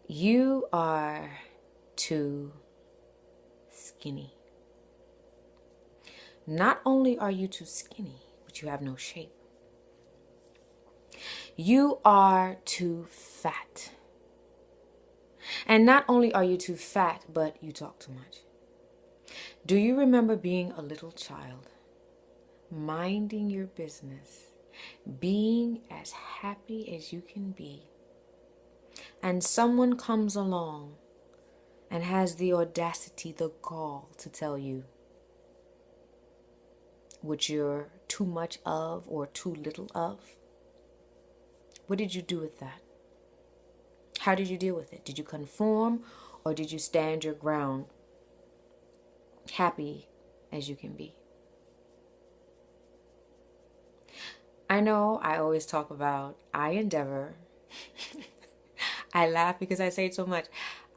You are too skinny. Not only are you too skinny, but you have no shape. You are too fat. And not only are you too fat, but you talk too much. Do you remember being a little child, minding your business, being as happy as you can be, and someone comes along and has the audacity, the gall to tell you what you're too much of or too little of? What did you do with that? How did you deal with it? Did you conform or did you stand your ground, happy as you can be? I know I always talk about I endeavor. I laugh because I say it so much.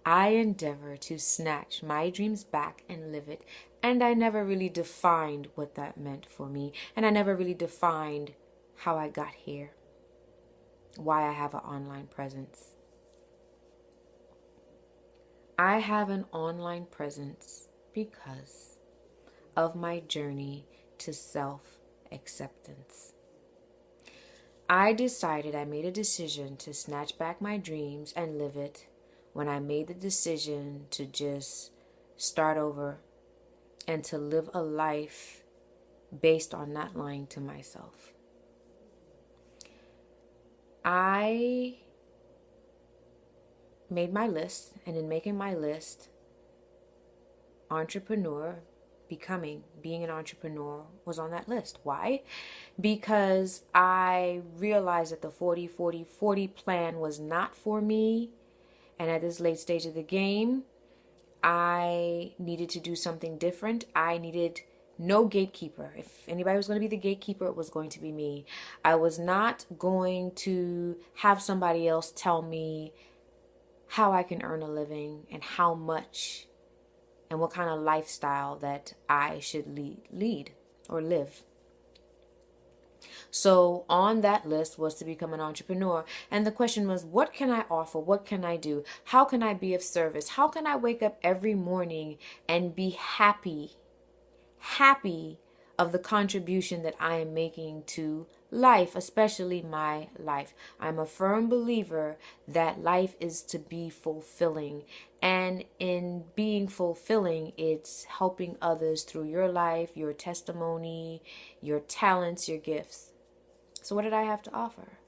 I endeavor to snatch my dreams back and live it. And I never really defined what that meant for me. And I never really defined how I got here, why I have an online presence. I have an online presence because of my journey to self-acceptance. I made a decision to snatch back my dreams and live it when I made the decision to just start over and to live a life based on not lying to myself. I made my list, and in making my list, being an entrepreneur was on that list. Why? Because I realized that the 40-40-40 plan was not for me. And at this late stage of the game, I needed to do something different. I needed no gatekeeper. If anybody was going to be the gatekeeper, it was going to be me. I was not going to have somebody else tell me how I can earn a living and how much and what kind of lifestyle that I should lead or live. So on that list was to become an entrepreneur. And the question was, what can I offer? What can I do? How can I be of service? How can I wake up every morning and be happy of the contribution that I am making to life, especially my life? I'm a firm believer that life is to be fulfilling. And in being fulfilling, it's helping others through your life, your testimony, your talents, your gifts. So what did I have to offer?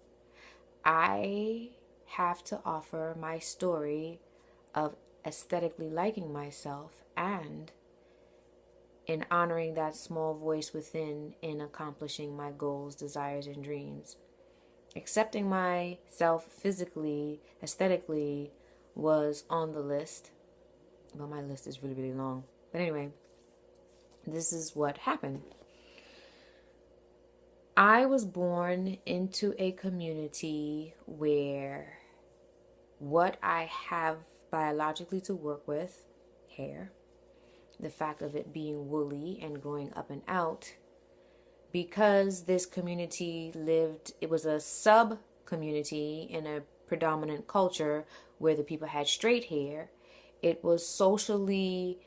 I have to offer my story of aesthetically liking myself and in honoring that small voice within in accomplishing my goals, desires, and dreams. Accepting myself physically, aesthetically was on the list. Well, my list is really, really long. But anyway, this is what happened. I was born into a community where what I have biologically to work with, hair, the fact of it being woolly and growing up and out, because this community it was a sub-community in a predominant culture where the people had straight hair, it was socially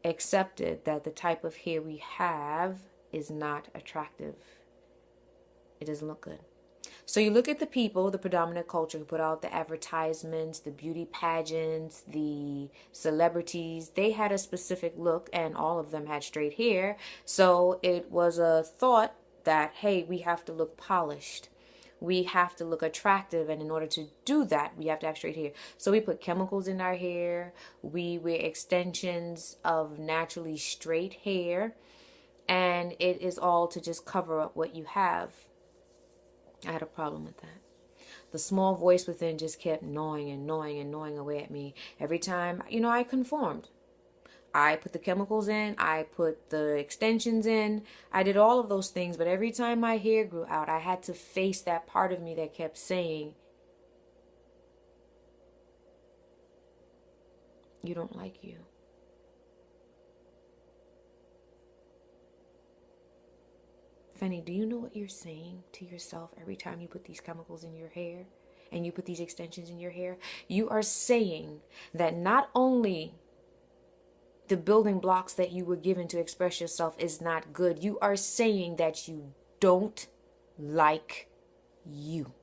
accepted that the type of hair we have is not attractive. It doesn't look good. So you look at the people, the predominant culture who put out the advertisements, the beauty pageants, the celebrities. They had a specific look and all of them had straight hair. So it was a thought that, hey, we have to look polished. We have to look attractive. And in order to do that, we have to have straight hair. So we put chemicals in our hair. We wear extensions of naturally straight hair. And it is all to just cover up what you have. I had a problem with that. The small voice within just kept gnawing and gnawing and gnawing away at me. Every time, I conformed. I put the chemicals in. I put the extensions in. I did all of those things. But every time my hair grew out, I had to face that part of me that kept saying, you don't like you. Fanny, do you know what you're saying to yourself every time you put these chemicals in your hair? and you put these extensions in your hair, you are saying that not only the building blocks that you were given to express yourself is not good, you are saying that you don't like you.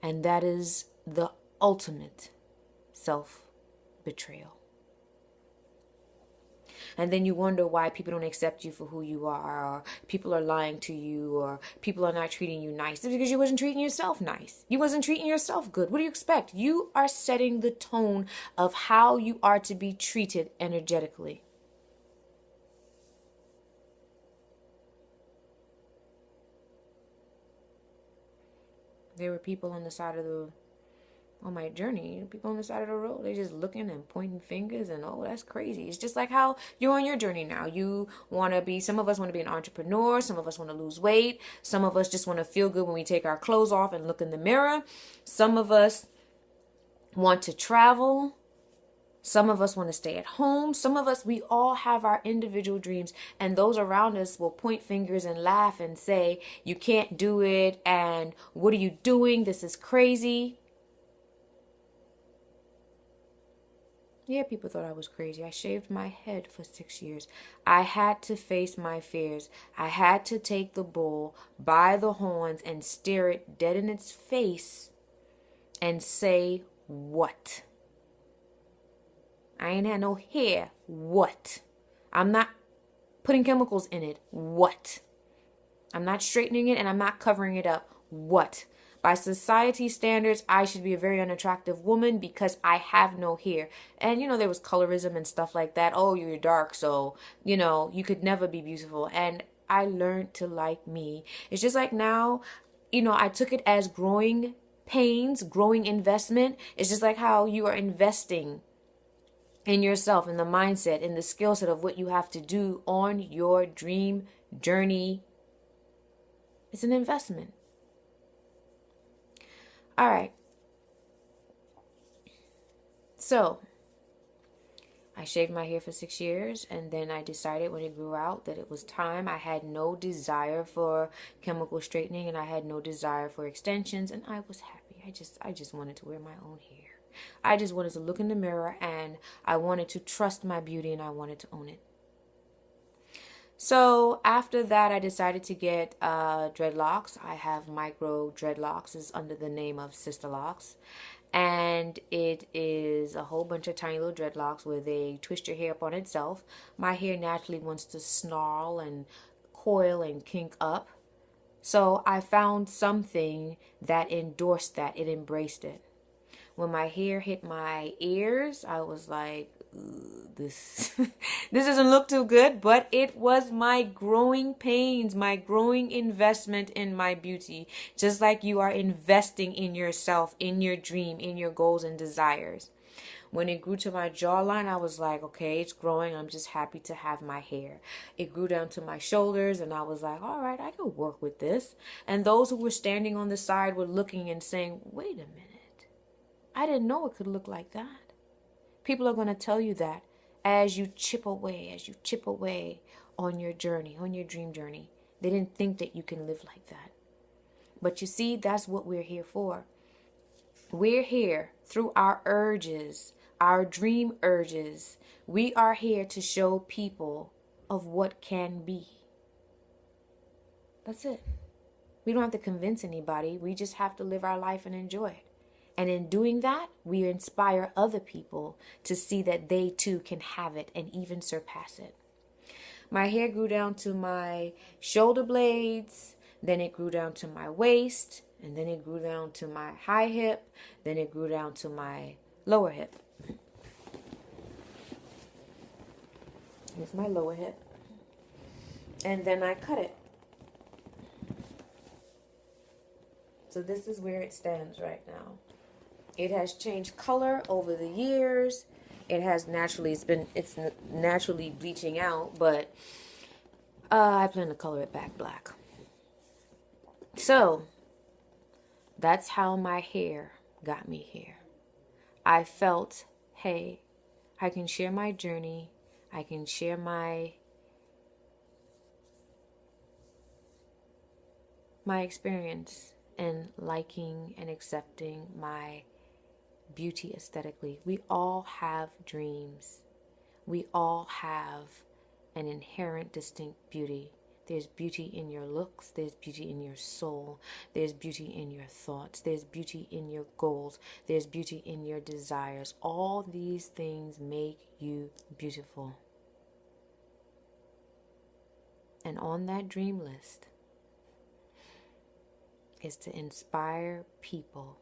And that is the ultimate self-betrayal. And then you wonder why people don't accept you for who you are, or people are lying to you, or people are not treating you nice. It's because you wasn't treating yourself nice. You wasn't treating yourself good. What do you expect? You are setting the tone of how you are to be treated energetically. There were people on the side of on my journey, people on the side of the road, they're just looking and pointing fingers and, oh, that's crazy. It's just like how you're on your journey now. You want to be, some of us want to be an entrepreneur. Some of us want to lose weight. Some of us just want to feel good when we take our clothes off and look in the mirror. Some of us want to travel. Some of us want to stay at home. Some of us, we all have our individual dreams, and those around us will point fingers and laugh and say, you can't do it, and what are you doing? This is crazy. Yeah, people thought I was crazy. I shaved my head for 6 years. I had to face my fears. I had to take the bull by the horns and stare it dead in its face and say, what? I ain't had no hair. What? I'm not putting chemicals in it. What? I'm not straightening it and I'm not covering it up. What? By society standards, I should be a very unattractive woman because I have no hair. And, there was colorism and stuff like that. Oh, you're dark, so, you could never be beautiful. And I learned to like me. It's just like now, I took it as growing pains, growing investment. It's just like how you are investing in yourself, in the mindset, in the skill set of what you have to do on your dream journey. It's an investment. All right. So I shaved my hair for 6 years, and then I decided when it grew out that it was time. I had no desire for chemical straightening, and I had no desire for extensions, and I was happy. I just wanted to wear my own hair. I just wanted to look in the mirror, and I wanted to trust my beauty, and I wanted to own it. So after that, I decided to get dreadlocks. I have micro dreadlocks. It's under the name of Sister Locks. And it is a whole bunch of tiny little dreadlocks where they twist your hair up on itself. My hair naturally wants to snarl and coil and kink up. So I found something that endorsed that. It embraced it. When my hair hit my ears, I was like, this doesn't look too good, but it was my growing pains, my growing investment in my beauty. Just like you are investing in yourself, in your dream, in your goals and desires. When it grew to my jawline, I was like, okay, it's growing. I'm just happy to have my hair. It grew down to my shoulders, and I was like, all right, I can work with this. And those who were standing on the side were looking and saying, wait a minute. I didn't know it could look like that. People are going to tell you that as you chip away on your journey, on your dream journey. They didn't think that you can live like that. But you see, that's what we're here for. We're here through our urges, our dream urges. We are here to show people of what can be. That's it. We don't have to convince anybody. We just have to live our life and enjoy it. And in doing that, we inspire other people to see that they too can have it and even surpass it. My hair grew down to my shoulder blades, then it grew down to my waist, and then it grew down to my high hip, then it grew down to my lower hip. Here's my lower hip. And then I cut it. So this is where it stands right now. It has changed color over the years. It has naturally, it's naturally bleaching out, but I plan to color it back black. So that's how my hair got me here. I felt, hey, I can share my journey. I can share my my experience in liking and accepting my beauty aesthetically. We all have dreams. We all have an inherent distinct beauty. There's beauty in your looks, there's beauty in your soul, there's beauty in your thoughts, there's beauty in your goals, there's beauty in your desires. All these things make you beautiful. And on that dream list is to inspire people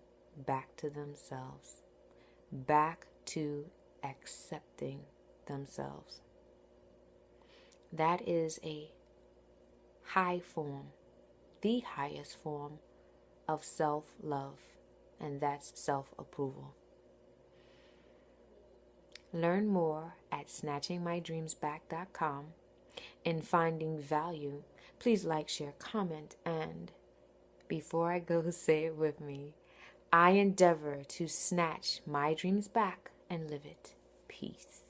back to themselves, back to accepting themselves. That is a high form, the highest form of self-love, and that's self-approval. Learn more at snatchingmydreamsback.com. In finding value, please like, share, comment, and before I go, say it with me. I endeavor to snatch my dreams back and live it. Peace.